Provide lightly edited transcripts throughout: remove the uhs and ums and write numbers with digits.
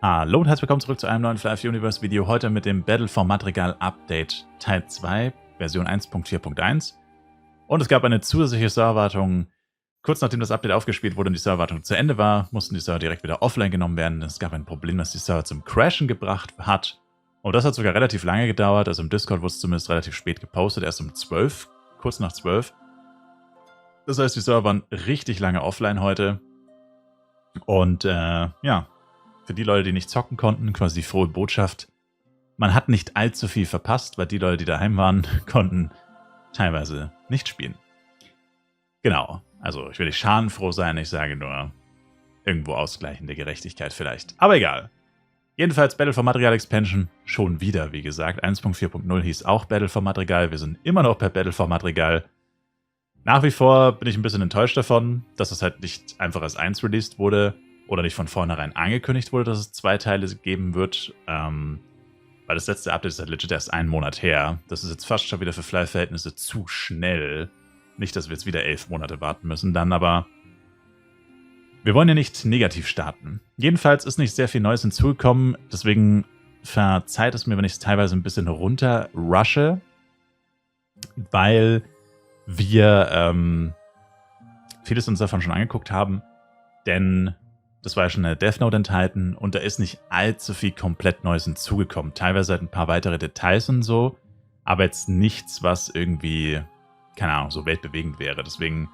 Hallo und herzlich willkommen zurück zu einem neuen Fly Universe Video. Heute mit dem Battle for Madrigal Update Teil 2, Version 1.4.1. Und es gab eine zusätzliche Serverwartung. Kurz nachdem das Update aufgespielt wurde und die Serverwartung zu Ende war, mussten die Server direkt wieder offline genommen werden. Es gab ein Problem, das die Server zum Crashen gebracht hat. Und das hat sogar relativ lange gedauert. Also im Discord wurde es zumindest relativ spät gepostet, erst um 12, kurz nach 12. Das heißt, die Server waren richtig lange offline heute. Und ja, für die Leute, die nicht zocken konnten, quasi die frohe Botschaft. Man hat nicht allzu viel verpasst, weil die Leute, die daheim waren, konnten teilweise nicht spielen. Genau, also ich will nicht schadenfroh sein, ich sage nur irgendwo ausgleichende Gerechtigkeit vielleicht. Aber egal. Jedenfalls Battle for Madrigal Expansion schon wieder, wie gesagt. 1.4.0 hieß auch Battle for Madrigal. Wir sind immer noch per Battle for Madrigal. Nach wie vor bin ich ein bisschen enttäuscht davon, dass es halt nicht einfach als 1 released wurde. Oder nicht von vornherein angekündigt wurde, dass es 2 Teile geben wird. Weil das letzte Update ist halt legit erst einen Monat her. Das ist jetzt fast schon wieder für Fly-Verhältnisse zu schnell. Nicht, dass wir jetzt wieder 11 Monate warten müssen dann, aber wir wollen ja nicht negativ starten. Jedenfalls ist nicht sehr viel Neues hinzugekommen. Deswegen verzeiht es mir, wenn ich es teilweise ein bisschen runter rushe. Weil wir vieles uns davon schon angeguckt haben. Denn das war ja schon eine Death Note enthalten und da ist nicht allzu viel komplett Neues hinzugekommen. Teilweise halt ein paar weitere Details und so, aber jetzt nichts, was irgendwie, keine Ahnung, so weltbewegend wäre. Deswegen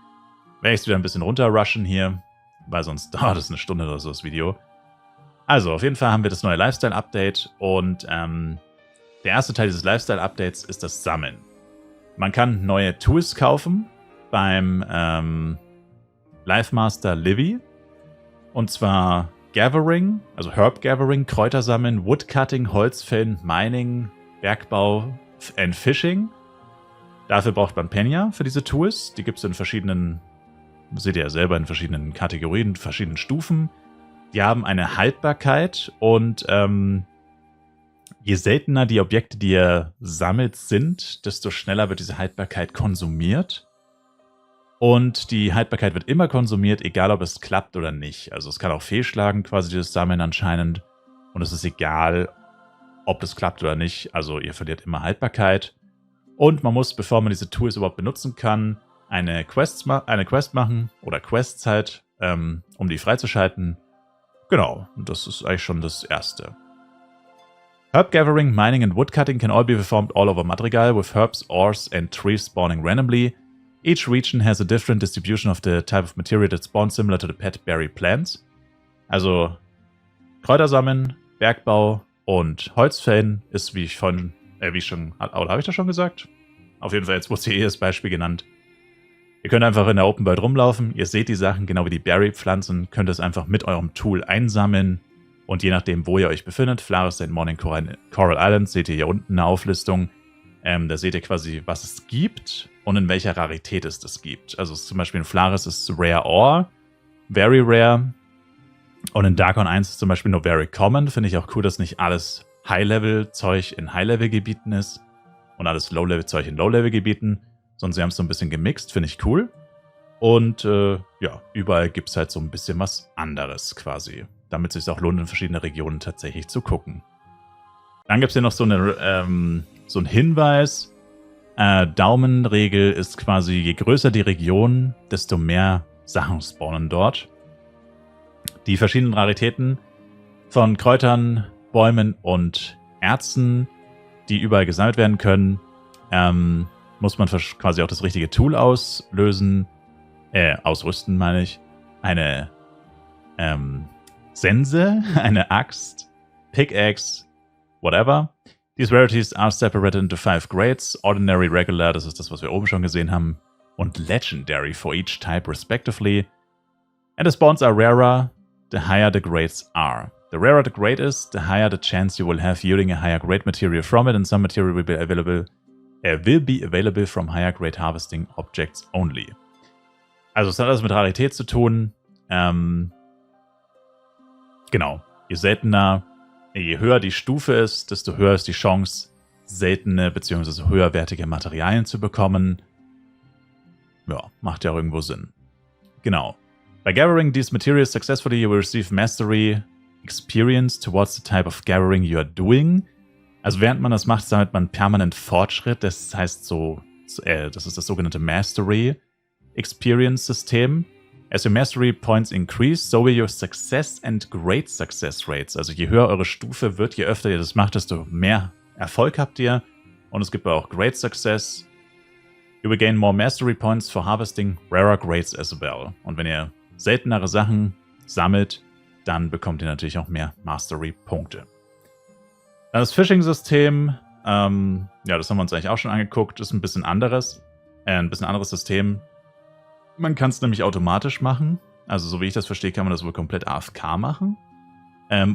werde ich es wieder ein bisschen runterrushen hier, weil sonst dauert es eine Stunde oder so, das Video. Also, auf jeden Fall haben wir das neue Lifestyle-Update und der erste Teil dieses Lifestyle-Updates ist das Sammeln. Man kann neue Tools kaufen beim Life Master Livy. Und zwar Gathering, also Herb Gathering, Kräuter sammeln, Woodcutting, Holzfällen, Mining, Bergbau and Fishing. Dafür braucht man Penya für diese Tools. Die gibt es in verschiedenen, seht ihr ja selber, in verschiedenen Kategorien, verschiedenen Stufen. Die haben eine Haltbarkeit und je seltener die Objekte, die ihr sammelt, sind, desto schneller wird diese Haltbarkeit konsumiert. Und die Haltbarkeit wird immer konsumiert, egal ob es klappt oder nicht. Also es kann auch fehlschlagen, quasi dieses Sammeln anscheinend. Und es ist egal, ob das klappt oder nicht. Also ihr verliert immer Haltbarkeit. Und man muss, bevor man diese Tools überhaupt benutzen kann, eine Quest machen oder Quests halt, um die freizuschalten. Genau, und das ist eigentlich schon das Erste. Herb Gathering, Mining and Woodcutting can all be performed all over Madrigal with herbs, ores and trees spawning randomly. Each region has a different distribution of the type of material that spawns similar to the pet berry plants. Also Kräuter sammeln, Bergbau und Holzfällen ist, wie ich vorhin, oder habe ich das schon gesagt? Auf jeden Fall, jetzt wurde hier das Beispiel genannt. Ihr könnt einfach in der Open World rumlaufen, ihr seht die Sachen, genau wie die Berry-Pflanzen, könnt es einfach mit eurem Tool einsammeln. Und je nachdem, wo ihr euch befindet, Flaris St. Morning Coral Island, seht ihr hier unten eine Auflistung. Da seht ihr quasi, was es gibt und in welcher Rarität es das gibt. Also zum Beispiel in Flaris ist Rare Ore, Very Rare. Und in Darkon 1 ist zum Beispiel nur Very Common. Finde ich auch cool, dass nicht alles High-Level-Zeug in High-Level-Gebieten ist und alles Low-Level-Zeug in Low-Level-Gebieten. Sondern sie haben es so ein bisschen gemixt, finde ich cool. Und ja, überall gibt es halt so ein bisschen was anderes quasi. Damit es sich auch lohnt, in verschiedene Regionen tatsächlich zu gucken. Dann gibt es hier noch so einen Hinweis. Daumenregel ist quasi, je größer die Region, desto mehr Sachen spawnen dort. Die verschiedenen Raritäten von Kräutern, Bäumen und Erzen, die überall gesammelt werden können, muss man quasi auch das richtige Tool ausrüsten, meine ich. Eine Sense, eine Axt, Pickaxe, whatever. These rarities are separated into 5 grades. Ordinary, Regular, das ist das, was wir oben schon gesehen haben. Und Legendary for each type respectively. And the spawns are rarer, the higher the grades are. The rarer the grade is, the higher the chance you will have yielding a higher grade material from it, and some material will be available from higher grade harvesting objects only. Also es hat alles mit Rarität zu tun. Genau. Je höher die Stufe ist, desto höher ist die Chance, seltene bzw. höherwertige Materialien zu bekommen. Ja, macht ja auch irgendwo Sinn. Genau. By gathering these materials successfully, you will receive Mastery experience towards the type of gathering you are doing. Also während man das macht, sammelt man permanent Fortschritt. Das heißt das ist das sogenannte Mastery Experience System. As your Mastery Points increase, so will your Success and Great Success Rates. Also je höher eure Stufe wird, je öfter ihr das macht, desto mehr Erfolg habt ihr. Und es gibt auch Great Success. You will gain more Mastery Points for harvesting rarer Grades as well. Und wenn ihr seltenere Sachen sammelt, dann bekommt ihr natürlich auch mehr Mastery-Punkte. Dann das Phishing-System, das haben wir uns eigentlich auch schon angeguckt, ist ein bisschen anderes System. Man kann es nämlich automatisch machen. Also so wie ich das verstehe, kann man das wohl komplett AFK machen.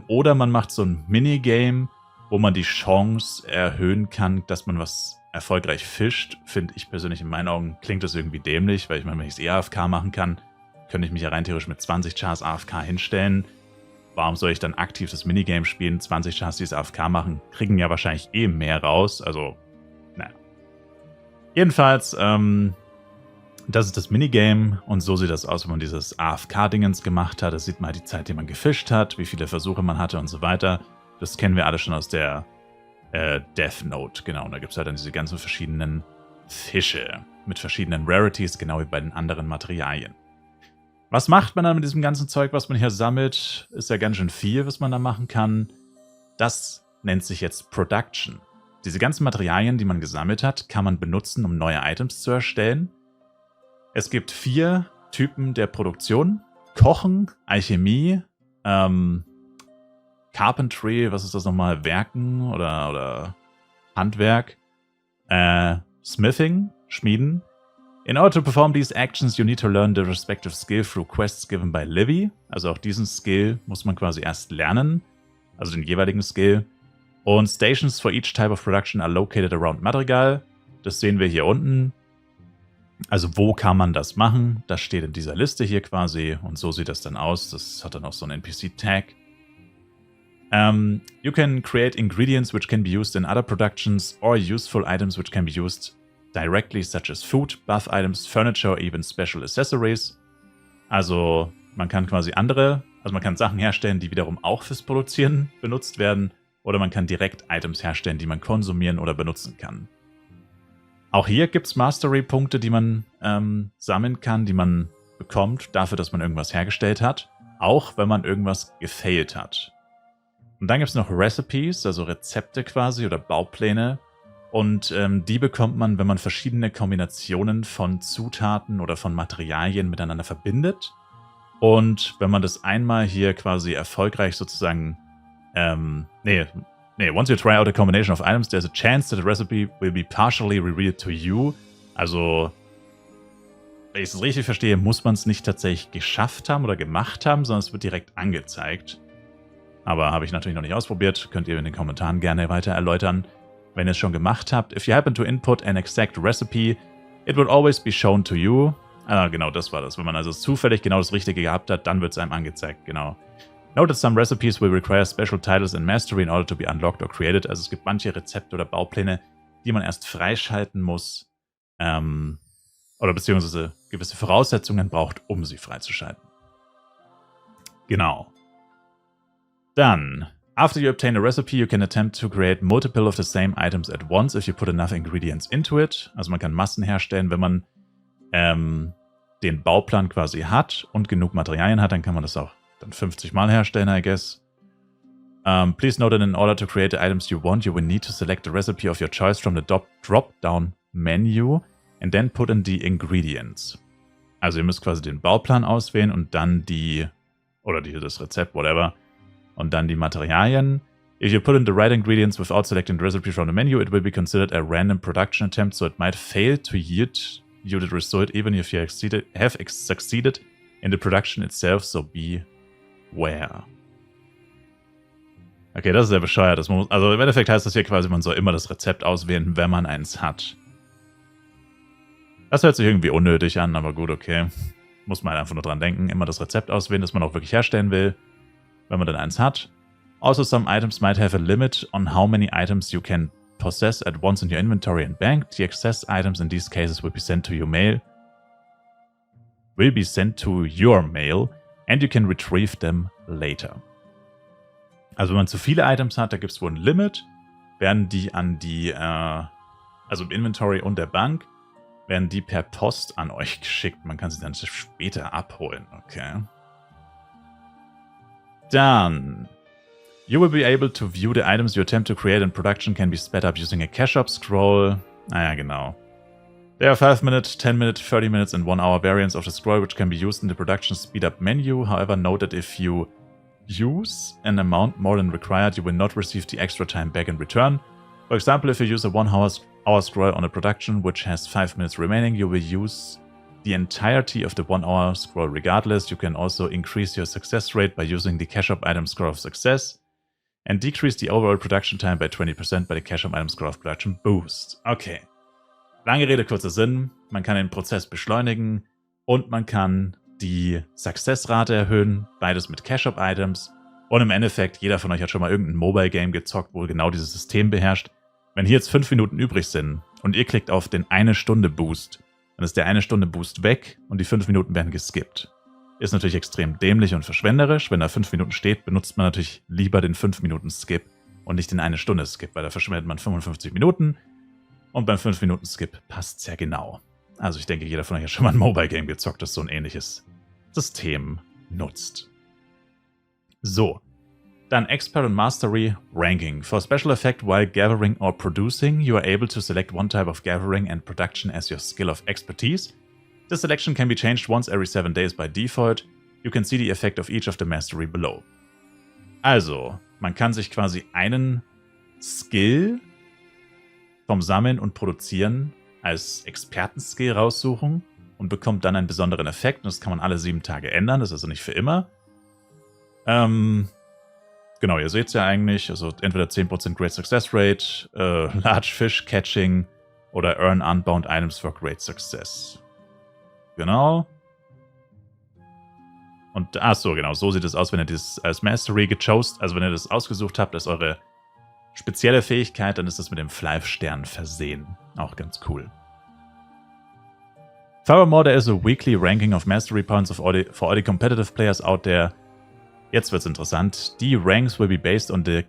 Oder man macht so ein Minigame, wo man die Chance erhöhen kann, dass man was erfolgreich fischt. Finde ich persönlich in meinen Augen, klingt das irgendwie dämlich, weil ich meine, wenn ich es AFK machen kann, könnte ich mich ja rein theoretisch mit 20 Chars AFK hinstellen. Warum soll ich dann aktiv das Minigame spielen? 20 Chars, die es AFK machen, kriegen ja wahrscheinlich mehr raus. Also, naja. Jedenfalls, das ist das Minigame und so sieht das aus, wenn man dieses AFK-Dingens gemacht hat. Da sieht man halt die Zeit, die man gefischt hat, wie viele Versuche man hatte und so weiter. Das kennen wir alle schon aus der Death Note, genau. Und da gibt es halt dann diese ganzen verschiedenen Fische mit verschiedenen Rarities, genau wie bei den anderen Materialien. Was macht man dann mit diesem ganzen Zeug, was man hier sammelt? Ist ja ganz schön viel, was man da machen kann. Das nennt sich jetzt Production. Diese ganzen Materialien, die man gesammelt hat, kann man benutzen, um neue Items zu erstellen. Es gibt 4 Typen der Produktion. Kochen, Alchemie, Carpentry, was ist das nochmal? Werken oder Handwerk. Smithing, Schmieden. In order to perform these actions, you need to learn the respective skill through quests given by Livy. Also auch diesen Skill muss man quasi erst lernen. Also den jeweiligen Skill. Und Stations for each type of production are located around Madrigal. Das sehen wir hier unten. Also wo kann man das machen? Das steht in dieser Liste hier quasi. Und so sieht das dann aus. Das hat dann auch so einen NPC-Tag. You can create ingredients which can be used in other productions or useful items which can be used directly, such as food, buff items, furniture, or even special accessories. Also man kann quasi man kann Sachen herstellen, die wiederum auch fürs Produzieren benutzt werden. Oder man kann direkt Items herstellen, die man konsumieren oder benutzen kann. Auch hier gibt es Mastery-Punkte, die man sammeln kann, die man bekommt, dafür, dass man irgendwas hergestellt hat. Auch wenn man irgendwas gefailt hat. Und dann gibt es noch Recipes, also Rezepte quasi oder Baupläne. Und die bekommt man, wenn man verschiedene Kombinationen von Zutaten oder von Materialien miteinander verbindet. Und wenn man das einmal hier quasi erfolgreich sozusagen, once you try out a combination of items, there's a chance that the recipe will be partially revealed to you. Also, wenn ich es richtig verstehe, muss man es nicht tatsächlich geschafft haben oder gemacht haben, sondern es wird direkt angezeigt. Aber habe ich natürlich noch nicht ausprobiert. Könnt ihr in den Kommentaren gerne weiter erläutern, wenn ihr es schon gemacht habt. If you happen to input an exact recipe, it will always be shown to you. Genau, das war das. Wenn man also zufällig genau das Richtige gehabt hat, dann wird es einem angezeigt, genau. Note that some recipes will require special titles and mastery in order to be unlocked or created. Also es gibt manche Rezepte oder Baupläne, die man erst freischalten muss, oder beziehungsweise gewisse Voraussetzungen braucht, um sie freizuschalten. Genau. Dann, after you obtain a recipe, you can attempt to create multiple of the same items at once if you put enough ingredients into it. Also man kann Massen herstellen, wenn man den Bauplan quasi hat und genug Materialien hat, dann kann man das auch dann 50 Mal herstellen, I guess. Please note that in order to create the items you want, you will need to select a recipe of your choice from the drop-down menu and then put in the ingredients. Also ihr müsst quasi den Bauplan auswählen und dann das Rezept, whatever, und dann die Materialien. If you put in the right ingredients without selecting the recipe from the menu, it will be considered a random production attempt, so it might fail to yield you the result even if you have succeeded in the production itself, so beware. Okay, das ist sehr bescheuert. Also im Endeffekt heißt das hier quasi, man soll immer das Rezept auswählen, wenn man eins hat. Das hört sich irgendwie unnötig an, aber gut, okay. Muss man einfach nur dran denken, immer das Rezept auswählen, das man auch wirklich herstellen will, wenn man dann eins hat. Also some items might have a limit on how many items you can possess at once in your inventory and bank. The excess items in these cases will be sent to your mail. And you can retrieve them later. Also wenn man zu viele Items hat, da gibt es wohl ein Limit, werden die an die, also im Inventory und der Bank, werden die per Post an euch geschickt. Man kann sie dann später abholen, okay. Dann, you will be able to view the items you attempt to create in production can be sped up using a cache-up scroll. Naja, genau. There are 5-minute, 10-minute, 30 minutes and 1-hour variants of the scroll which can be used in the production speed-up menu. However, note that if you use an amount more than required, you will not receive the extra time back in return. For example, if you use a 1-hour scroll on a production which has 5 minutes remaining, you will use the entirety of the 1-hour scroll regardless. You can also increase your success rate by using the cache-up item score of success and decrease the overall production time by 20% by the cache-up item score of production boost. Okay. Lange Rede, kurzer Sinn. Man kann den Prozess beschleunigen und man kann die Successrate erhöhen, beides mit Cache-Up-Items. Und im Endeffekt, jeder von euch hat schon mal irgendein Mobile-Game gezockt, wo genau dieses System beherrscht. Wenn hier jetzt 5 Minuten übrig sind und ihr klickt auf den 1-Stunde-Boost, dann ist der 1-Stunde-Boost weg und die 5 Minuten werden geskippt. Ist natürlich extrem dämlich und verschwenderisch. Wenn da 5 Minuten steht, benutzt man natürlich lieber den 5-Minuten-Skip und nicht den 1-Stunde-Skip, weil da verschwendet man 55 Minuten und beim 5-Minuten-Skip passt es ja genau. Also ich denke, jeder von euch hat schon mal ein Mobile-Game gezockt, das so ein ähnliches System nutzt. So, dann Expert and Mastery Ranking. For special effect while gathering or producing, you are able to select one type of gathering and production as your skill of expertise. The selection can be changed once every 7 days by default. You can see the effect of each of the mastery below. Also, man kann sich quasi einen Skill vom Sammeln und Produzieren als Expertenskill raussuchen und bekommt dann einen besonderen Effekt. Und das kann man alle 7 Tage ändern, das ist also nicht für immer. Genau, ihr seht es ja eigentlich, also entweder 10% Great Success Rate, Large Fish Catching oder Earn Unbound Items for Great Success. Genau. Und, achso, genau, so sieht es aus, wenn ihr das als Mastery gechosen, also wenn ihr das ausgesucht habt, als eure spezielle Fähigkeit, dann ist das mit dem Flive-Stern versehen. Auch ganz cool. Furthermore, there is a weekly ranking of mastery points for all the competitive players out there. Jetzt wird's interessant. Die Ranks will be based on the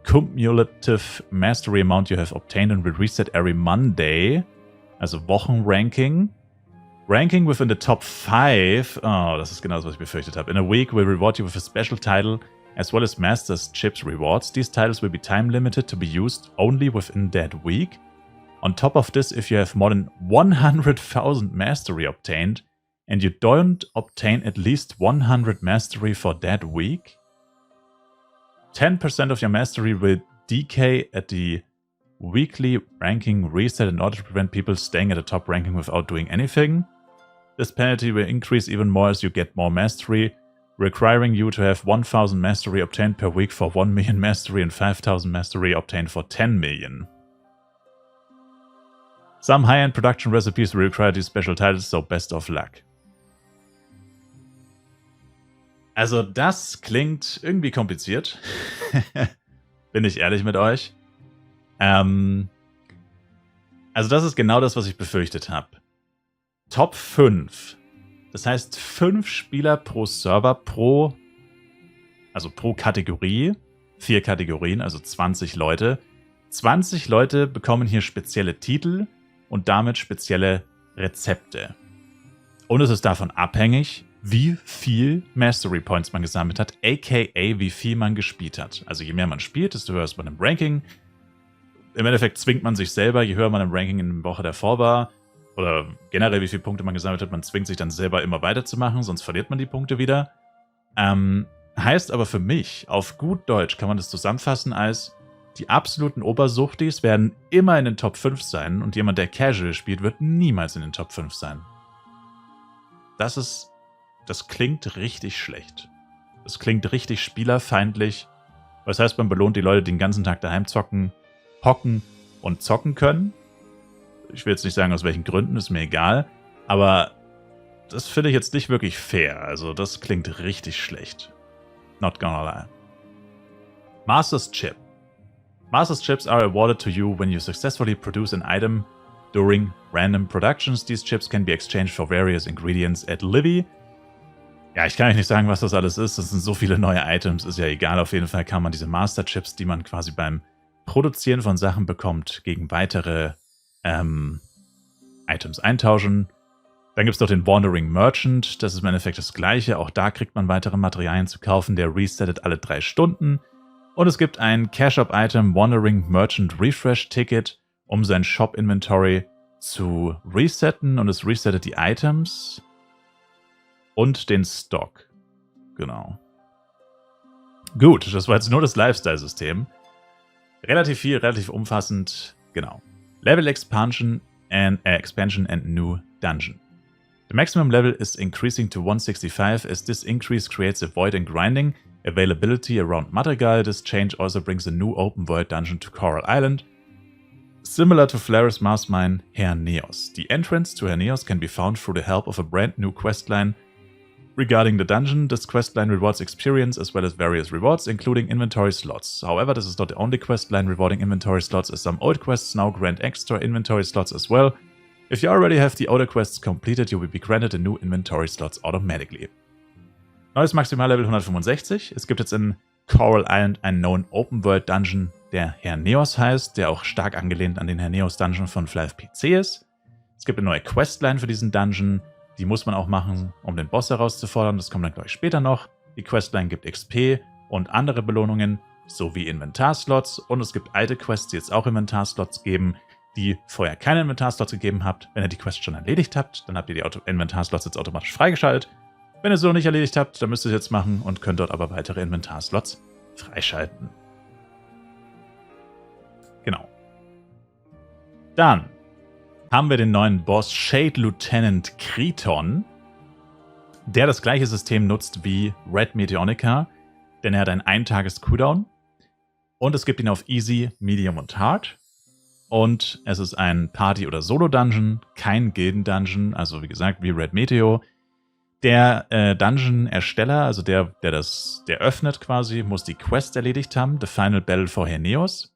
cumulative mastery amount you have obtained and will reset every Monday. Also Wochenranking. Ranking within the top 5. Oh, das ist genau das, was ich befürchtet habe. In a week will reward you with a special title as well as Masters Chips rewards. These titles will be time limited to be used only within that week. On top of this, if you have more than 100,000 mastery obtained and you don't obtain at least 100 mastery for that week, 10% of your mastery will decay at the weekly ranking reset in order to prevent people staying at the top ranking without doing anything. This penalty will increase even more as you get more mastery, requiring you to have 1,000 mastery obtained per week for 1 million mastery and 5,000 mastery obtained for 10 million. Some high-end production recipes will require these special titles, so best of luck. Also das klingt irgendwie kompliziert. Bin ich ehrlich mit euch. Also das ist genau das, was ich befürchtet habe. Top 5. Das heißt 5 Spieler pro Server pro Kategorie. 4 Kategorien, also 20 Leute. 20 Leute bekommen hier spezielle Titel und damit spezielle Rezepte. Und es ist davon abhängig, wie viel Mastery Points man gesammelt hat, aka wie viel man gespielt hat. Also je mehr man spielt, desto höher ist man im Ranking. Im Endeffekt zwingt man sich selber, je höher man im Ranking in der Woche davor war, oder generell wie viele Punkte man gesammelt hat, man zwingt sich dann selber immer weiterzumachen, sonst verliert man die Punkte wieder. Heißt aber für mich, auf gut Deutsch kann man das zusammenfassen als, die absoluten Obersuchtis werden immer in den Top 5 sein und jemand, der Casual spielt, wird niemals in den Top 5 sein. Das klingt richtig schlecht. Das klingt richtig spielerfeindlich. Das heißt, man belohnt die Leute, die den ganzen Tag daheim zocken, hocken und zocken können. Ich will jetzt nicht sagen, aus welchen Gründen, ist mir egal. Aber das finde ich jetzt nicht wirklich fair. Also das klingt richtig schlecht. Not gonna lie. Master's Chip. Master's Chips are awarded to you when you successfully produce an item during random productions. These chips can be exchanged for various ingredients at Livy. Ja, ich kann euch nicht sagen, was das alles ist. Das sind so viele neue Items, ist ja egal. Auf jeden Fall kann man diese Master Chips, die man quasi beim Produzieren von Sachen bekommt, gegen weitere Items eintauschen. Dann gibt es noch den Wandering Merchant. Das ist im Endeffekt das gleiche. Auch da kriegt man weitere Materialien zu kaufen. Der resettet alle 3 Stunden. Und es gibt ein Cash-Up-Item, Wandering Merchant Refresh Ticket, um sein Shop-Inventory zu resetten. Und es resettet die Items und den Stock. Genau. Gut, das war jetzt nur das Lifestyle-System. Relativ viel, relativ umfassend. Genau. Level Expansion and New Dungeon. The maximum level is increasing to 165 as this increase creates a void and grinding availability around Madrigal. This change also brings a new open world dungeon to Coral Island, similar to Flaris Mastermine Herneos. The entrance to Herneos can be found through the help of a brand new questline regarding the dungeon. This questline rewards experience as well as various rewards, including inventory slots. However, this is not the only questline rewarding inventory slots, as some old quests now grant extra inventory slots as well. If you already have the older quests completed, you will be granted a new inventory slots automatically. Neues Maximallevel 165. Es gibt jetzt in Coral Island einen neuen Open World Dungeon, der Herneos heißt, der auch stark angelehnt an den Herneos Dungeon von Flive PC ist. Es gibt eine neue Questline für diesen Dungeon. Die muss man auch machen, um den Boss herauszufordern. Das kommt dann gleich später noch. Die Questline gibt XP und andere Belohnungen sowie Inventarslots. Und es gibt alte Quests, die jetzt auch Inventarslots geben, die vorher keine Inventarslots gegeben habt. Wenn ihr die Quest schon erledigt habt, dann habt ihr die Inventarslots jetzt automatisch freigeschaltet. Wenn ihr sie noch nicht erledigt habt, dann müsst ihr es jetzt machen und könnt dort aber weitere Inventarslots freischalten. Genau. Dann haben wir den neuen Boss Shade Lieutenant Kriton, der das gleiche System nutzt wie Red Meteonica, denn er hat einen 1-Tages-Cooldown und es gibt ihn auf Easy, Medium und Hard. Und es ist ein Party- oder Solo-Dungeon, kein Gilden-Dungeon, also wie gesagt, wie Red Meteo. Der Dungeon-Ersteller, also der öffnet quasi, muss die Quest erledigt haben, The Final Battle for Herneos.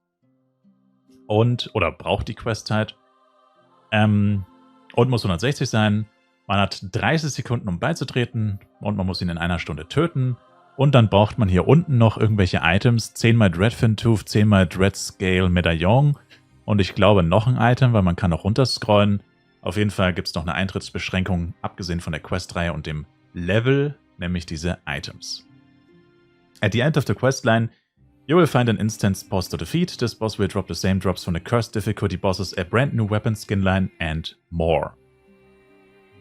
Oder braucht die Quest halt. Und muss 160 sein. Man hat 30 Sekunden, um beizutreten und man muss ihn in 1 Stunde töten. Und dann braucht man hier unten noch irgendwelche Items. 10 x Dreadfin Tooth, 10 x Dread Scale Medaillon. Und ich glaube noch ein Item, weil man kann noch runterscrollen. Auf jeden Fall gibt es noch eine Eintrittsbeschränkung, abgesehen von der Questreihe und dem Level, nämlich diese Items. At the end of the questline, you will find an instance boss to defeat. This boss will drop the same drops from the cursed difficulty bosses, a brand new weapon skinline and more.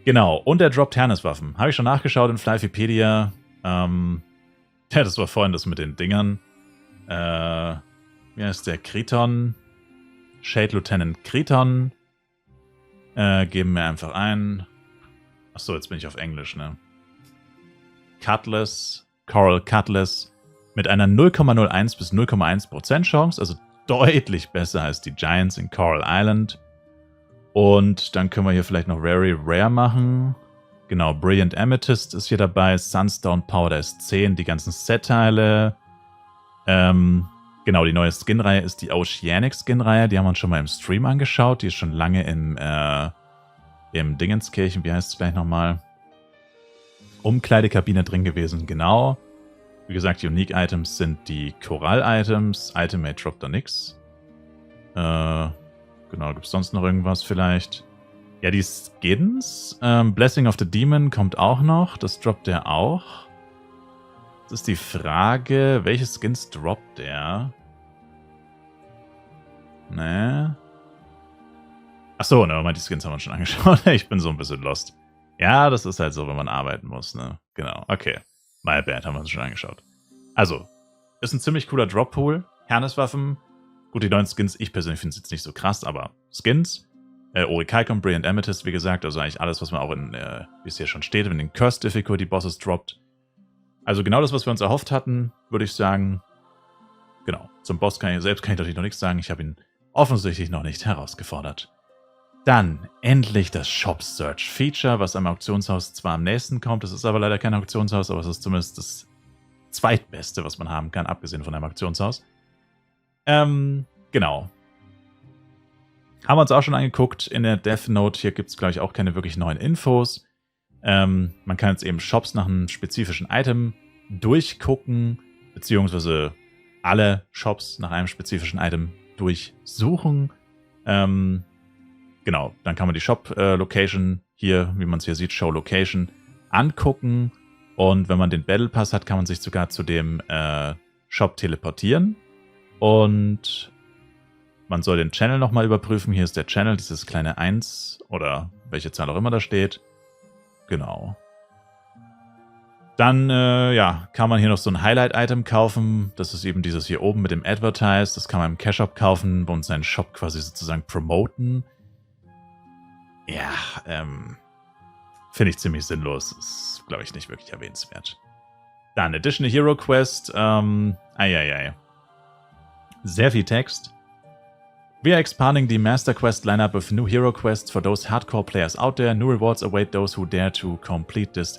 Genau, und er droppt Herneswaffen. Habe ich schon nachgeschaut in Flyvipedia. Ja, das war vorhin das mit den Dingern. Wie heißt der? Kriton. Shade Lieutenant Kriton. Geben wir einfach ein. Achso, jetzt bin ich auf Englisch, ne? Cutlass, Coral Cutlass mit einer 0,01 bis 0,1% Chance, also deutlich besser als die Giants in Coral Island. Und dann können wir hier vielleicht noch Very Rare machen. Genau, Brilliant Amethyst ist hier dabei, Sunstone Powder ist 10, die ganzen Set-Teile. Genau, die neue Skin-Reihe ist die Oceanic Skin-Reihe. Die haben wir uns schon mal im Stream angeschaut. Die ist schon lange im Dingenskirchen, wie heißt es gleich nochmal? Umkleidekabine drin gewesen, genau. Wie gesagt, Unique-Items sind die Korall-Items. Ultimate droppt da nix. Genau, gibt es sonst noch irgendwas vielleicht? Ja, die Skins. Blessing of the Demon kommt auch noch. Das droppt der auch. Jetzt ist die Frage, welche Skins droppt der? Ne. Achso, ne, die Skins haben wir schon angeschaut. Ich bin so ein bisschen lost. Ja, das ist halt so, wenn man arbeiten muss, ne? Genau, okay. My bad, haben wir uns schon angeschaut. Also, ist ein ziemlich cooler Drop-Pool. Herneswaffen. Gut, die neuen Skins, ich persönlich finde es jetzt nicht so krass, aber Skins. Orichalcum, Brilliant Amethyst, wie gesagt, also eigentlich alles, was man auch in, wie es hier schon steht, wenn den Cursed Difficulty Bosses droppt. Also genau das, was wir uns erhofft hatten, würde ich sagen. Genau, zum Boss kann ich natürlich noch nichts sagen. Ich habe ihn offensichtlich noch nicht herausgefordert. Dann endlich das Shop Search Feature, was am Auktionshaus zwar am nächsten kommt. Das ist aber leider kein Auktionshaus, aber es ist zumindest das zweitbeste, was man haben kann, abgesehen von einem Auktionshaus. Genau. Haben wir uns auch schon angeguckt in der Death Note. Hier gibt es, glaube ich, auch keine wirklich neuen Infos. Man kann jetzt eben Shops nach einem spezifischen Item durchgucken, beziehungsweise alle Shops nach einem spezifischen Item durchsuchen. Genau, dann kann man die Shop-Location hier, wie man es hier sieht, Show Location, angucken. Und wenn man den Battle Pass hat, kann man sich sogar zu dem Shop teleportieren. Und man soll den Channel nochmal überprüfen. Hier ist der Channel, dieses kleine 1 oder welche Zahl auch immer da steht. Genau. Dann ja, kann man hier noch so ein Highlight-Item kaufen. Das ist eben dieses hier oben mit dem Advertise. Das kann man im Cash-Shop kaufen und seinen Shop quasi sozusagen promoten. Ja, finde ich ziemlich sinnlos. Ist, glaube ich, nicht wirklich erwähnenswert. Dann Additional Hero Quest. Sehr viel Text. We are expanding the Master Quest lineup with new hero quests for those hardcore players out there. New rewards await those who dare to complete this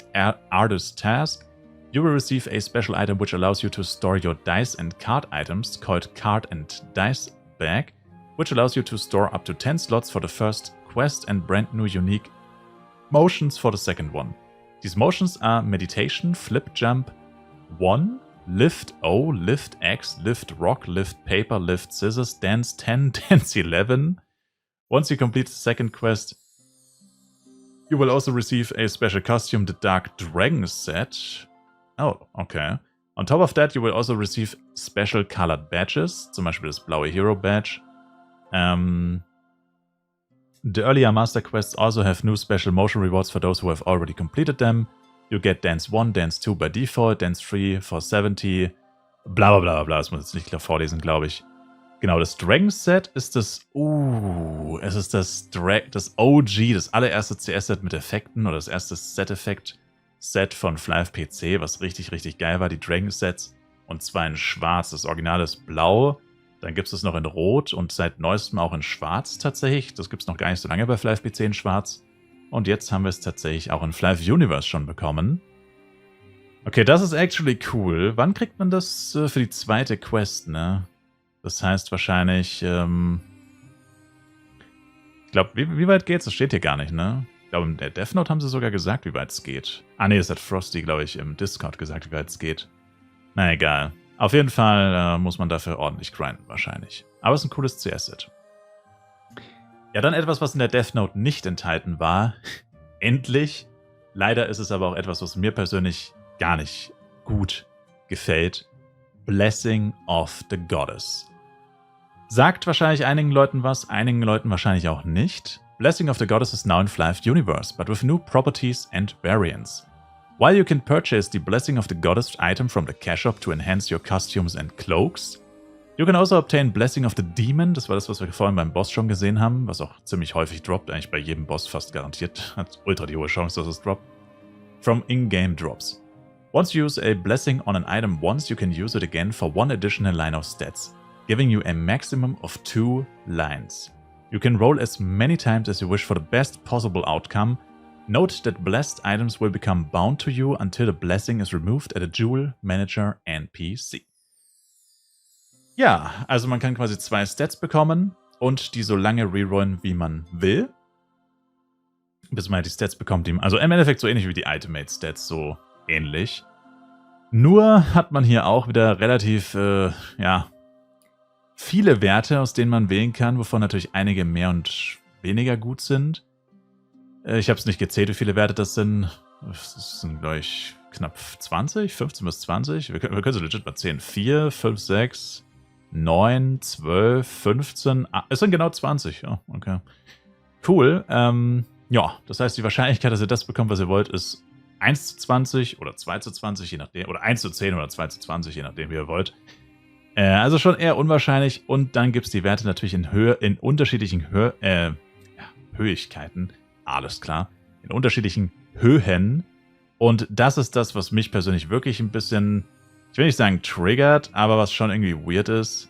artist task. You will receive a special item which allows you to store your dice and card items, called Card and Dice Bag, which allows you to store up to 10 slots for the first quest and brand new unique motions for the second one. These motions are Meditation, Flip Jump 1, Lift O, Lift X, Lift Rock, Lift Paper, Lift Scissors, Dance 10, Dance 11. Once you complete the second quest, you will also receive a special costume, the Dark Dragon set. Oh, okay. On top of that, you will also receive special colored badges, zum Beispiel das blaue Hero Badge. The earlier Master Quests also have new special motion rewards for those who have already completed them. You get Dance 1, Dance 2 by default, Dance 3 for 70, bla bla bla bla, das muss ich jetzt nicht vorlesen, glaube ich. Genau, das Dragon Set ist das, es ist das OG, das allererste CS-Set mit Effekten oder das erste Set-Effekt-Set von Flyve PC, was richtig, richtig geil war, die Dragon Sets. Und zwar in schwarz, das Original ist blau, dann gibt es das noch in rot und seit neuestem auch in schwarz tatsächlich. Das gibt es noch gar nicht so lange bei Flyve PC in schwarz. Und jetzt haben wir es tatsächlich auch in Flyve Universe schon bekommen. Okay, das ist actually cool. Wann kriegt man das für die zweite Quest, ne? Das heißt wahrscheinlich, ich glaube, wie weit geht's? Das steht hier gar nicht, ne? Ich glaube, in der Death Note haben sie sogar gesagt, wie weit es geht. Ah, ne, das hat Frosty, glaube ich, im Discord gesagt, wie weit es geht. Na egal. Auf jeden Fall muss man dafür ordentlich grinden, wahrscheinlich. Aber es ist ein cooles CS-Set. Ja, dann etwas, was in der Death Note nicht enthalten war. Endlich. Leider ist es aber auch etwas, was mir persönlich gar nicht gut gefällt. Blessing of the Goddess. Sagt wahrscheinlich einigen Leuten was, einigen Leuten wahrscheinlich auch nicht. Blessing of the Goddess is now in Flyve Universe, but with new properties and variants. While you can purchase the Blessing of the Goddess item from the cash shop to enhance your costumes and cloaks, you can also obtain Blessing of the Demon, das war das, was wir vorhin beim Boss schon gesehen haben, was auch ziemlich häufig droppt, eigentlich bei jedem Boss fast garantiert, hat ultra die hohe Chance, dass es droppt, from in-game drops. Once you use a Blessing on an item once, you can use it again for one additional line of stats, giving you a maximum of 2 lines. You can roll as many times as you wish for the best possible outcome. Note that blessed items will become bound to you until the blessing is removed at a Jewel Manager NPC. Ja, also man kann quasi 2 Stats bekommen und die so lange rerollen, wie man will. Bis man halt die Stats bekommt, also im Endeffekt so ähnlich wie die Ultimate Stats, so ähnlich. Nur hat man hier auch wieder relativ, ja, viele Werte, aus denen man wählen kann, wovon natürlich einige mehr und weniger gut sind. Ich habe es nicht gezählt, wie viele Werte das sind. Das sind, glaube ich, knapp 20, 15 bis 20. Wir können so legit mal 10. 4, 5, 6, 9, 12, 15. Es sind genau 20. Oh, okay. Cool. Ja, das heißt, die Wahrscheinlichkeit, dass ihr das bekommt, was ihr wollt, ist 1 zu 20 oder 2 zu 20, je nachdem. Oder 1 zu 10 oder 2 zu 20, je nachdem, wie ihr wollt. Also schon eher unwahrscheinlich. Und dann gibt es die Werte natürlich in unterschiedlichen Höhigkeiten. Alles klar. In unterschiedlichen Höhen. Und das ist das, was mich persönlich wirklich ein bisschen, ich will nicht sagen triggert, aber was schon irgendwie weird ist.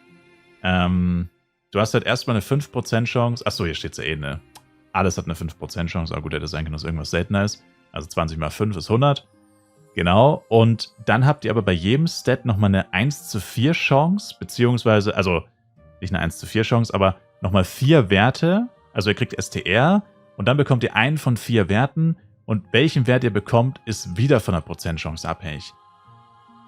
Du hast halt erstmal eine 5% Chance. Achso, hier steht es ja eh, ne? Alles hat eine 5% Chance. Aber gut, hätte sein können, dass irgendwas seltener ist. Also 20 mal 5 ist 100. Genau. Und dann habt ihr aber bei jedem Stat nochmal eine 1 zu 4 Chance. Beziehungsweise, also nicht eine 1 zu 4 Chance, aber nochmal 4 Werte. Also ihr kriegt STR. Und dann bekommt ihr einen von 4 Werten Und welchen Wert ihr bekommt, ist wieder von der Prozentchance abhängig.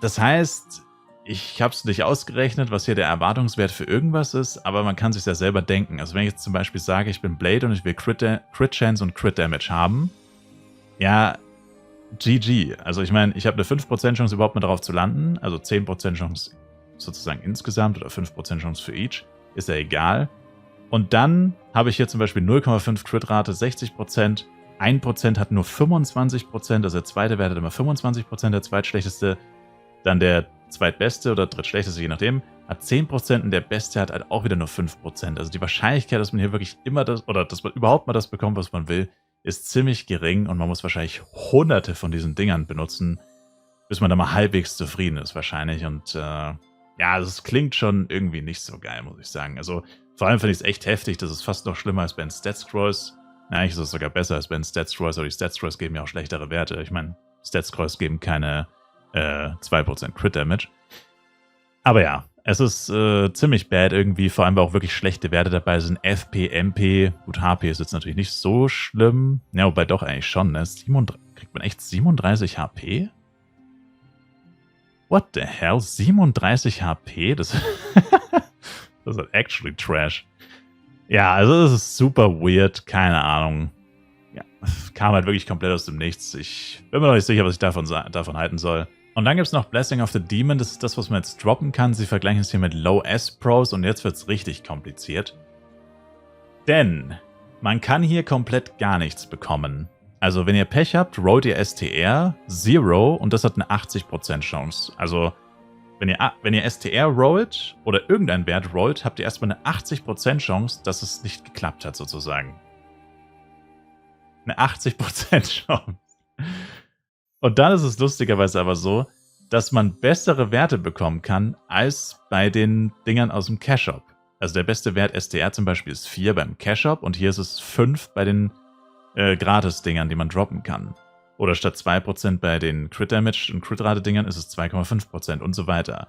Das heißt, ich habe es nicht ausgerechnet, was hier der Erwartungswert für irgendwas ist, aber man kann sich ja selber denken. Also wenn ich jetzt zum Beispiel sage, ich bin Blade und ich will Crit Chance und Crit Damage haben, ja, GG. Also ich meine, ich habe eine 5% Chance überhaupt mal drauf zu landen, also 10% Chance sozusagen insgesamt oder 5% Chance für each, ist ja egal. Und dann habe ich hier zum Beispiel 0,5 Crit-Rate, 60%, 1% hat nur 25%, also der zweite Wert hat immer 25%, der zweitschlechteste, dann der zweitbeste oder drittschlechteste, je nachdem, hat 10% und der beste hat halt auch wieder nur 5%. Also die Wahrscheinlichkeit, dass man hier wirklich immer das, oder dass man überhaupt mal das bekommt, was man will, ist ziemlich gering und man muss wahrscheinlich hunderte von diesen Dingern benutzen, bis man da mal halbwegs zufrieden ist wahrscheinlich. Und ja, das klingt schon irgendwie nicht so geil, muss ich sagen. Also vor allem finde ich es echt heftig, das ist fast noch schlimmer als bei den Stat-Scrolls. Ja, eigentlich ist es sogar besser als bei den Stat-Scrolls, aber die Stat-Scrolls geben ja auch schlechtere Werte. Ich meine, Stat-Scrolls geben keine 2% Crit-Damage. Aber ja, es ist ziemlich bad irgendwie, vor allem weil auch wirklich schlechte Werte dabei sind. FP, MP, gut, HP ist jetzt natürlich nicht so schlimm. Ja, wobei doch eigentlich schon, ne? Kriegt man echt 37 HP? What the hell? 37 HP? Das ist actually trash. Ja, also das ist super weird, keine Ahnung. Ja, kam halt wirklich komplett aus dem Nichts. Ich bin mir noch nicht sicher, was ich davon halten soll. Und dann gibt es noch Blessing of the Demon, das ist das, was man jetzt droppen kann. Sie vergleichen es hier mit Low S-Pros und jetzt wird es richtig kompliziert. Denn man kann hier komplett gar nichts bekommen. Also wenn ihr Pech habt, rollt ihr STR 0 und das hat eine 80% Chance. Also wenn ihr STR rollt oder irgendeinen Wert rollt, habt ihr erstmal eine 80% Chance, dass es nicht geklappt hat sozusagen. Eine 80% Chance. Und dann ist es lustigerweise aber so, dass man bessere Werte bekommen kann als bei den Dingern aus dem Cash-Shop. Also der beste Wert STR zum Beispiel ist 4 beim Cash-Shop und hier ist es 5 bei den Gratis-Dingern, die man droppen kann. Oder statt 2% bei den Crit-Damage- und Crit-Rate-Dingern ist es 2,5% und so weiter.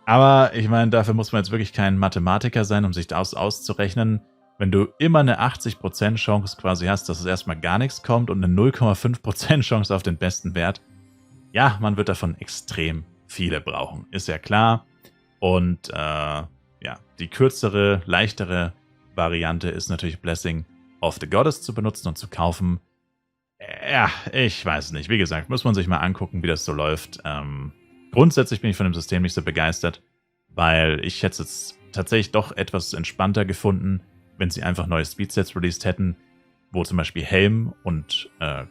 Aber ich meine, dafür muss man jetzt wirklich kein Mathematiker sein, um sich das auszurechnen. Wenn du immer eine 80% Chance quasi hast, dass es erstmal gar nichts kommt und eine 0,5% Chance auf den besten Wert, ja, man wird davon extrem viele brauchen. Ist ja klar. Und ja, die kürzere, leichtere Variante ist natürlich Blessing of the Goddess zu benutzen und zu kaufen. Ja, ich weiß nicht. Wie gesagt, muss man sich mal angucken, wie das so läuft. Grundsätzlich bin ich von dem System nicht so begeistert, weil ich hätte es jetzt tatsächlich doch etwas entspannter gefunden, wenn sie einfach neue Speedsets released hätten, wo zum Beispiel Helm und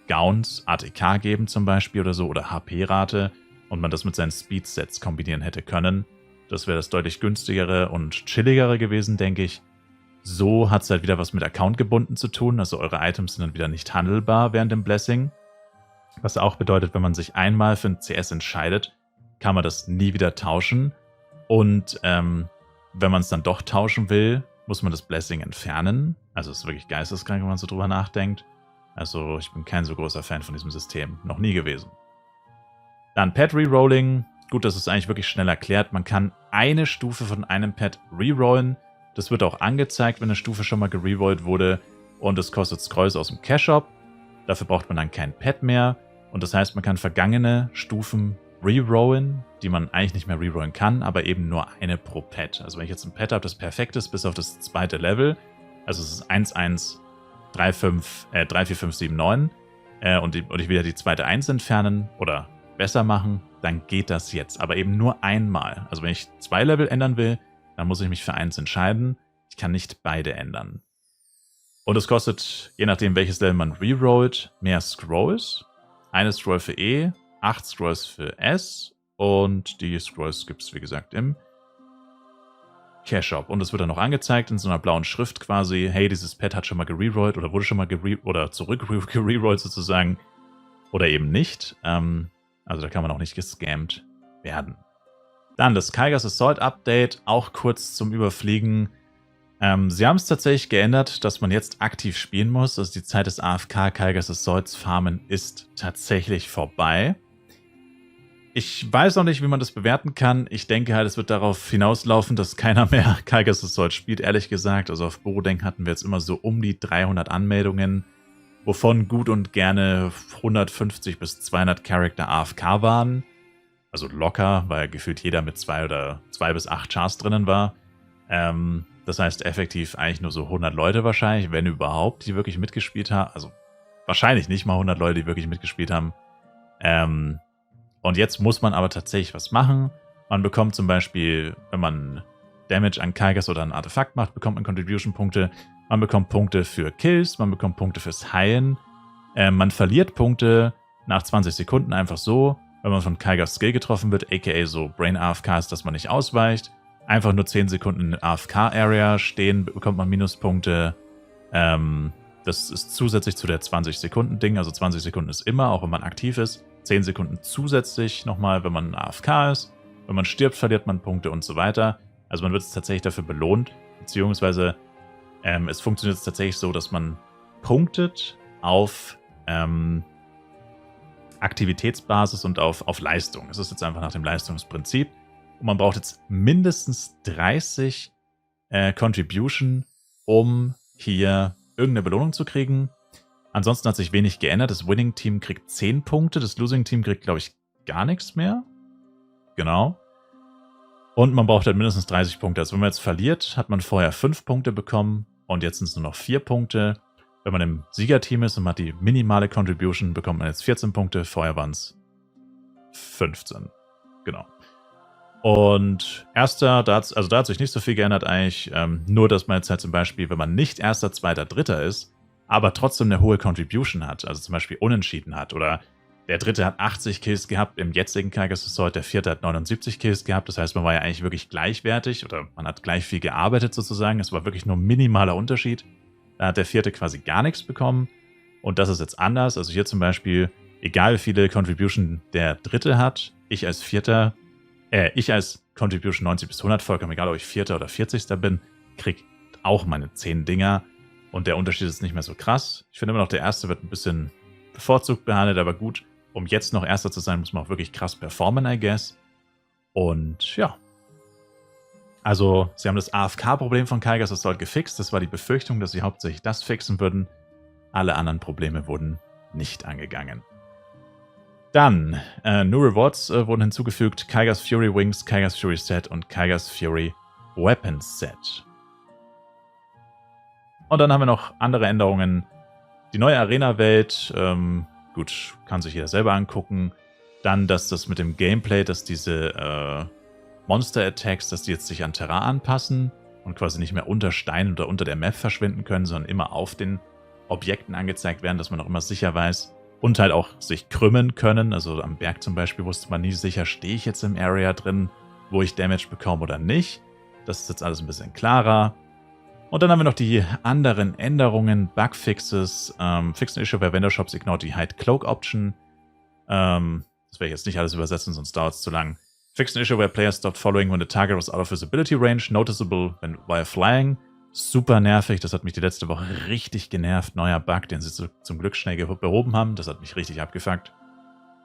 Gowns ATK geben zum Beispiel oder so, oder HP-Rate, und man das mit seinen Speedsets kombinieren hätte können. Das wäre das deutlich günstigere und chilligere gewesen, denke ich. So hat es halt wieder was mit Account gebunden zu tun, also eure Items sind dann wieder nicht handelbar während dem Blessing. Was auch bedeutet, wenn man sich einmal für ein CS entscheidet, kann man das nie wieder tauschen. Und wenn man es dann doch tauschen will, muss man das Blessing entfernen. Also es ist wirklich geisteskrank, wenn man so drüber nachdenkt. Also ich bin kein so großer Fan von diesem System. Noch nie gewesen. Dann Pet Rerolling. Gut, das ist eigentlich wirklich schnell erklärt. Man kann eine Stufe von einem Pet rerollen. Das wird auch angezeigt, wenn eine Stufe schon mal gererollt wurde. Und es kostet Scrolls aus dem Cash-Shop. Dafür braucht man dann kein Pet mehr. Und das heißt, man kann vergangene Stufen rerollen, die man eigentlich nicht mehr rerollen kann, aber eben nur eine pro Pet. Also wenn ich jetzt ein Pet habe, das perfekt ist, bis auf das zweite Level, also es ist 1, 1, 3, 5, 3, 4, 5, 7, 9 und ich will ja die zweite 1 entfernen oder besser machen, dann geht das jetzt, aber eben nur einmal. Also wenn ich 2 Level ändern will, dann muss ich mich für 1 entscheiden. Ich kann nicht beide ändern. Und es kostet, je nachdem welches Level man rerollt, mehr Scrolls. Eine Scroll für E, 8 Scrolls für S und die Scrolls gibt es, wie gesagt, im Cash-Shop. Und es wird dann noch angezeigt in so einer blauen Schrift quasi, hey, dieses Pet hat schon mal gererollt oder wurde schon mal gererollt sozusagen. Oder eben nicht. Also da kann man auch nicht gescammt werden. Dann das Kaigas Assault Update, auch kurz zum Überfliegen. Sie haben es tatsächlich geändert, dass man jetzt aktiv spielen muss. Also die Zeit des AFK Kaigas Assaults Farmen ist tatsächlich vorbei. Ich weiß noch nicht, wie man das bewerten kann. Ich denke halt, es wird darauf hinauslaufen, dass keiner mehr Kaigas Assault spielt, ehrlich gesagt. Also auf Borodeng hatten wir jetzt immer so um die 300 Anmeldungen. wovon gut und gerne 150 bis 200 Charakter AFK waren. Also locker, weil gefühlt jeder mit 2 bis 8 Chars drinnen war. Das heißt effektiv eigentlich nur so 100 Leute wahrscheinlich, wenn überhaupt, die wirklich mitgespielt haben. Also wahrscheinlich nicht mal 100 Leute, die wirklich mitgespielt haben. Und jetzt muss man aber tatsächlich was machen. Man bekommt zum Beispiel, wenn man Damage an Kaigas oder ein Artefakt macht, bekommt man Contribution-Punkte. Man bekommt Punkte für Kills, man bekommt Punkte fürs Heilen. Man verliert Punkte nach 20 Sekunden einfach so, wenn man von Kaigas Skill getroffen wird, aka so Brain AFKs, dass man nicht ausweicht. Einfach nur 10 Sekunden in der AFK-Area stehen, bekommt man Minuspunkte. Das ist zusätzlich zu der 20-Sekunden-Ding, also 20 Sekunden ist immer, auch wenn man aktiv ist. 10 Sekunden zusätzlich nochmal, wenn man AFK ist. Wenn man stirbt, verliert man Punkte und so weiter. Also man wird tatsächlich dafür belohnt, beziehungsweise es funktioniert tatsächlich so, dass man punktet auf Aktivitätsbasis und auf Leistung. Es ist jetzt einfach nach dem Leistungsprinzip. Und man braucht jetzt mindestens 30 Contribution, um hier irgendeine Belohnung zu kriegen. Ansonsten hat sich wenig geändert. Das Winning-Team kriegt 10 Punkte, das Losing-Team kriegt, glaube ich, gar nichts mehr. Genau. Und man braucht halt mindestens 30 Punkte. Also wenn man jetzt verliert, hat man vorher 5 Punkte bekommen und jetzt sind es nur noch 4 Punkte. Wenn man im Siegerteam ist und man hat die minimale Contribution, bekommt man jetzt 14 Punkte. Vorher waren es 15. Genau. Und erster, da hat sich nicht so viel geändert eigentlich. Nur, dass man jetzt halt zum Beispiel, wenn man nicht erster, zweiter, dritter ist, aber trotzdem eine hohe Contribution hat, also zum Beispiel unentschieden hat, oder der dritte hat 80 Kills gehabt im jetzigen Kaigas Assault, der vierte hat 79 Kills gehabt, das heißt, man war ja eigentlich wirklich gleichwertig, oder man hat gleich viel gearbeitet sozusagen, es war wirklich nur ein minimaler Unterschied. Da hat der vierte quasi gar nichts bekommen, und das ist jetzt anders, also hier zum Beispiel, egal wie viele Contribution der dritte hat, ich als Contribution 90 bis 100, vollkommen egal, ob ich vierter oder 40. bin, krieg auch meine 10 Dinger. Und der Unterschied ist nicht mehr so krass. Ich finde immer noch, der erste wird ein bisschen bevorzugt behandelt, aber gut, um jetzt noch erster zu sein, muss man auch wirklich krass performen, I guess. Und ja. Also, sie haben das AFK-Problem von Kaigas Assault gefixt. Das war die Befürchtung, dass sie hauptsächlich das fixen würden. Alle anderen Probleme wurden nicht angegangen. Dann, New Rewards wurden hinzugefügt. Kaigas Fury Wings, Kaigas Fury Set und Kaigas Fury Weapons Set. Und dann haben wir noch andere Änderungen. Die neue Arena-Welt, gut, kann sich jeder selber angucken. Dann, dass das mit dem Gameplay, dass diese Monster-Attacks, dass die jetzt sich an Terrain anpassen und quasi nicht mehr unter Steinen oder unter der Map verschwinden können, sondern immer auf den Objekten angezeigt werden, dass man auch immer sicher weiß. Und halt auch sich krümmen können. Also am Berg zum Beispiel wusste man nie sicher, stehe ich jetzt im Area drin, wo ich Damage bekomme oder nicht. Das ist jetzt alles ein bisschen klarer. Und dann haben wir noch die anderen Änderungen, Bugfixes, Fix an Issue where Vendor Shops ignore the Hide Cloak Option. Das werde ich jetzt nicht alles übersetzen, sonst dauert es zu lang. Fix an Issue where players stopped following when the target was out of visibility range, noticeable when while flying. Super nervig, das hat mich die letzte Woche richtig genervt. Neuer Bug, den sie zum Glück schnell behoben haben. Das hat mich richtig abgefuckt.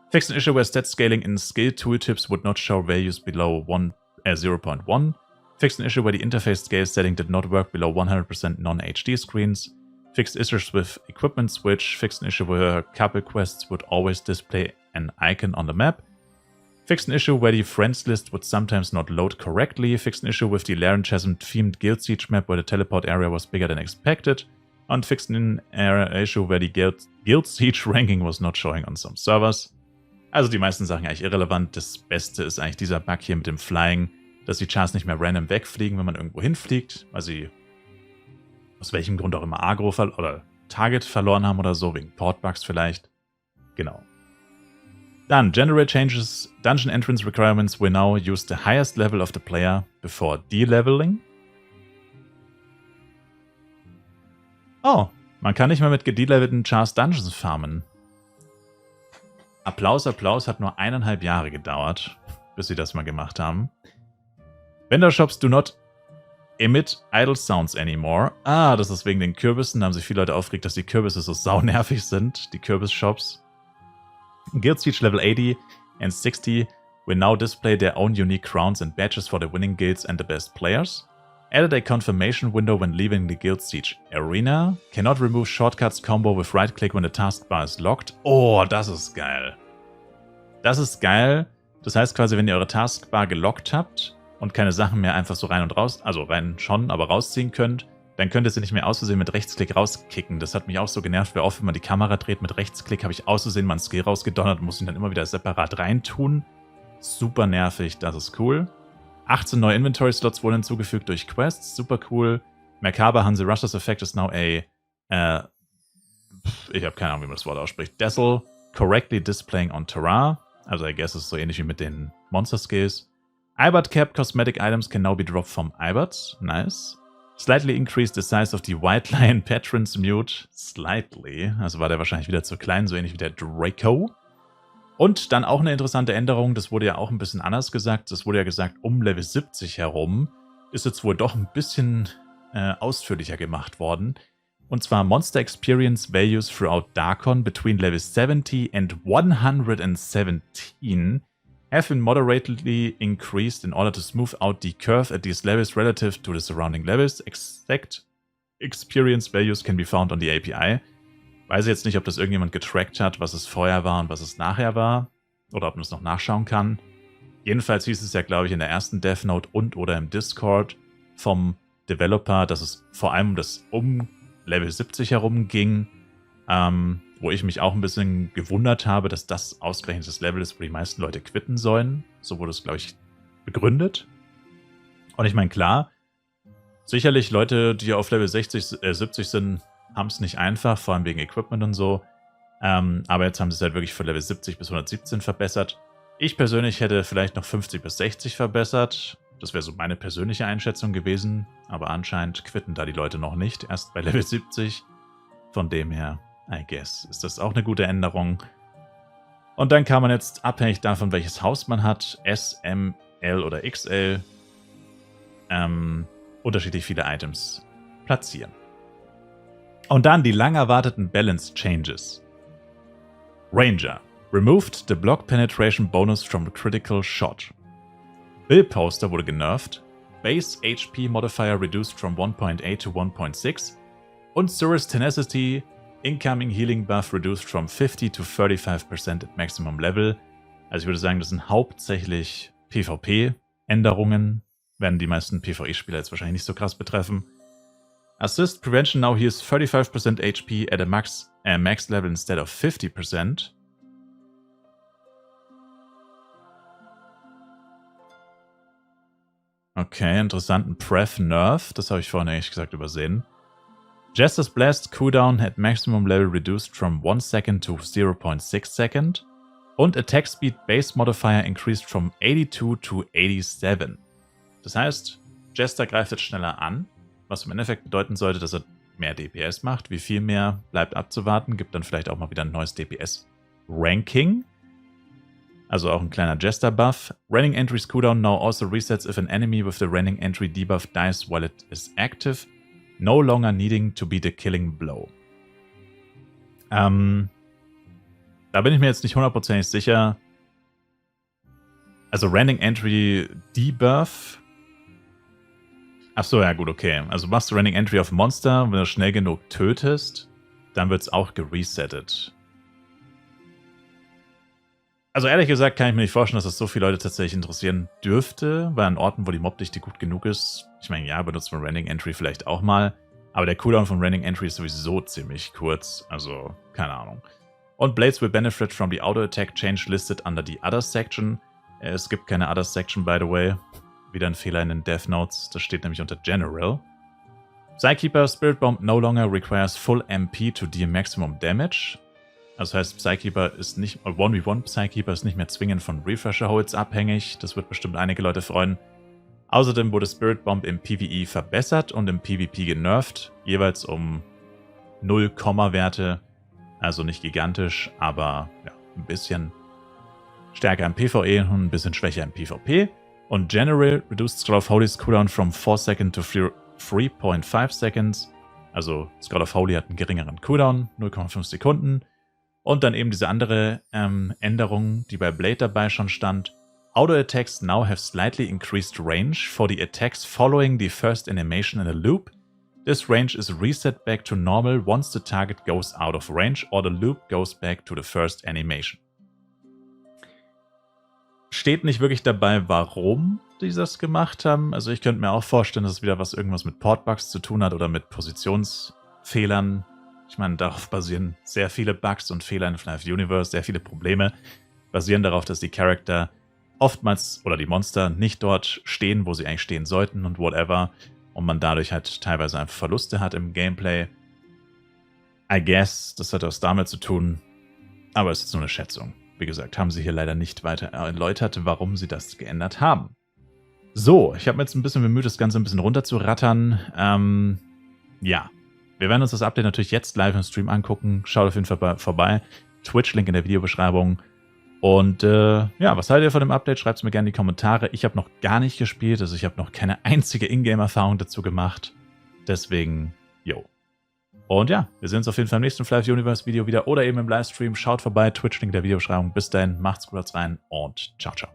Fix an Issue where stat scaling in skill tooltips would not show values below 0.1. Fixed an issue where the interface scale setting did not work below 100% non-HD screens. Fixed issues with equipment switch. Fixed an issue where couple quests would always display an icon on the map. Fixed an issue where the friends list would sometimes not load correctly. Fixed an issue with the Laren Chasm themed Guild Siege map where the teleport area was bigger than expected. And fixed an issue where the Guild Siege ranking was not showing on some servers. Also die meisten Sachen eigentlich irrelevant. Das Beste ist eigentlich dieser Bug hier mit dem Flying, dass die Chars nicht mehr random wegfliegen, wenn man irgendwo hinfliegt, weil sie aus welchem Grund auch immer Agro oder Target verloren haben oder so, wegen Portbugs vielleicht. Genau. Dann, General Changes, Dungeon Entrance Requirements will now use the highest level of the player before deleveling. Oh, man kann nicht mehr mit gedelevelten Chars Dungeons farmen. Applaus, Applaus, hat nur 1,5 Jahre gedauert, bis sie das mal gemacht haben. Vendor Shops do not emit idle sounds anymore. Ah, das ist wegen den Kürbissen. Da haben sich viele Leute aufgeregt, dass die Kürbisse so saunervig sind, die Kürbis-Shops. Guild Siege Level 80 and 60 will now display their own unique crowns and badges for the winning guilds and the best players. Added a confirmation window when leaving the Guild Siege Arena. Cannot remove shortcuts combo with right click when the taskbar is locked. Oh, das ist geil. Das ist geil. Das heißt quasi, wenn ihr eure Taskbar gelockt habt und keine Sachen mehr einfach so rein und raus, also rein schon, aber rausziehen könnt, dann könnt ihr sie nicht mehr aus Versehen mit Rechtsklick rauskicken. Das hat mich auch so genervt, weil oft, wenn man die Kamera dreht mit Rechtsklick, habe ich aus Versehen meinen Skill rausgedonnert und muss ihn dann immer wieder separat reintun. Super nervig, das ist cool. 18 neue Inventory-Slots wurden hinzugefügt durch Quests, super cool. Merkaba Hanse Rushers Effect is now a, ich habe keine Ahnung, wie man das Wort ausspricht, Dazzle correctly displaying on Terra. Also I guess es ist so ähnlich wie mit den Monster-Skills. Ibert Cap Cosmetic Items can now be dropped from Ibert, nice. Slightly increased the size of the White Lion Patrons Mute. Slightly. Also war der wahrscheinlich wieder zu klein, so ähnlich wie der Draco. Und dann auch eine interessante Änderung, das wurde ja auch ein bisschen anders gesagt. Das wurde ja gesagt, um Level 70 herum ist jetzt wohl doch ein bisschen ausführlicher gemacht worden. Und zwar Monster Experience Values throughout Darkon between Level 70 and 117 have been moderately increased in order to smooth out the curve at these levels relative to the surrounding levels. Exact experience values can be found on the API. Weiß jetzt nicht, ob das irgendjemand getrackt hat, was es vorher war und was es nachher war. Oder ob man es noch nachschauen kann. Jedenfalls hieß es ja, glaube ich, in der ersten Death Note und oder im Discord vom Developer, dass es vor allem um Level 70 herum ging. Wo ich mich auch ein bisschen gewundert habe, dass das ausgerechnet das Level ist, wo die meisten Leute quitten sollen. So wurde es, glaube ich, begründet. Und ich meine, klar, sicherlich Leute, die auf Level 70 sind, haben es nicht einfach, vor allem wegen Equipment und so. Aber jetzt haben sie es halt wirklich von Level 70 bis 117 verbessert. Ich persönlich hätte vielleicht noch 50 bis 60 verbessert. Das wäre so meine persönliche Einschätzung gewesen. Aber anscheinend quitten da die Leute noch nicht, erst bei Level 70. Von dem her, I guess, ist das auch eine gute Änderung. Und dann kann man jetzt, abhängig davon, welches Haus man hat, S, M, L oder XL, unterschiedlich viele Items platzieren. Und dann die lang erwarteten Balance Changes. Ranger. Removed the block penetration bonus from the critical shot. Bill Poster wurde genervt. Base HP modifier reduced from 1.8 to 1.6. Und Surus Tenacity incoming healing buff reduced from 50 to 35% at maximum level. Also ich würde sagen, das sind hauptsächlich PvP-Änderungen. Werden die meisten PvE-Spieler jetzt wahrscheinlich nicht so krass betreffen. Assist Prevention now heals 35% HP at a max level instead of 50%. Okay, interessanten Pref Nerf. Das habe ich vorhin ehrlich gesagt übersehen. Jester's Blast Cooldown at maximum level reduced from 1 second to 0.6 second. Und Attack Speed Base Modifier increased from 82 to 87. Das heißt, Jester greift jetzt schneller an. Was im Endeffekt bedeuten sollte, dass er mehr DPS macht. Wie viel mehr, bleibt abzuwarten. Gibt dann vielleicht auch mal wieder ein neues DPS-Ranking. Also auch ein kleiner Jester-Buff. Running Entry's Cooldown now also resets if an enemy with the Running Entry debuff dies while it is active. No longer needing to be the killing blow. Da bin ich mir jetzt nicht hundertprozentig sicher. Also Running Entry Debuff. Achso, ja gut, okay. Also machst du Running Entry auf Monster, wenn du schnell genug tötest, dann wird es auch geresettet. Also ehrlich gesagt kann ich mir nicht vorstellen, dass das so viele Leute tatsächlich interessieren dürfte, weil an Orten, wo die Mobdichte gut genug ist, ich meine, ja, benutzt man Running Entry vielleicht auch mal, aber der Cooldown von Running Entry ist sowieso ziemlich kurz, also keine Ahnung. Und Blades will benefit from the auto attack change listed under the other section. Es gibt keine other section, by the way. Wieder ein Fehler in den Death Notes, das steht nämlich unter General. Psykeeper Spirit Bomb no longer requires full MP to deal maximum damage. Das heißt, Psykeeper ist nicht, 1v1 Psykeeper ist nicht mehr zwingend von Refresher Holds abhängig. Das wird bestimmt einige Leute freuen. Außerdem wurde Spirit Bomb im PvE verbessert und im PvP genervt. Jeweils um 0, Werte. Also nicht gigantisch, aber ja, ein bisschen stärker im PvE und ein bisschen schwächer im PvP. Und General reduced Skull of Holy's Cooldown from 4 seconds to 3.5 seconds. Also Skull of Holy hat einen geringeren Cooldown, 0,5 Sekunden. Und dann eben diese andere Änderung, die bei Blade dabei schon stand. Auto attacks now have slightly increased range for the attacks following the first animation in a loop. This range is reset back to normal once the target goes out of range or the loop goes back to the first animation. Steht nicht wirklich dabei, warum die das gemacht haben. Also ich könnte mir auch vorstellen, dass es wieder irgendwas mit Portbugs zu tun hat oder mit Positionsfehlern. Ich meine, darauf basieren sehr viele Bugs und Fehler in FNAF Universe, sehr viele Probleme basieren darauf, dass die Charakter oftmals oder die Monster nicht dort stehen, wo sie eigentlich stehen sollten und whatever. Und man dadurch halt teilweise einfach Verluste hat im Gameplay. I guess, das hat was damit zu tun, aber es ist nur eine Schätzung. Wie gesagt, haben sie hier leider nicht weiter erläutert, warum sie das geändert haben. So, ich habe mir jetzt ein bisschen bemüht, das Ganze ein bisschen runterzurattern. Ja, wir werden uns das Update natürlich jetzt live im Stream angucken. Schaut auf jeden Fall vorbei. Twitch-Link in der Videobeschreibung. Und ja, was haltet ihr von dem Update? Schreibt es mir gerne in die Kommentare. Ich habe noch gar nicht gespielt, also ich habe noch keine einzige Ingame-Erfahrung dazu gemacht. Deswegen, yo. Und ja, wir sehen uns auf jeden Fall im nächsten FNAF Universe Video wieder oder eben im Livestream. Schaut vorbei, Twitch-Link in der Videobeschreibung. Bis dahin, macht's gut, haut's rein und ciao, ciao.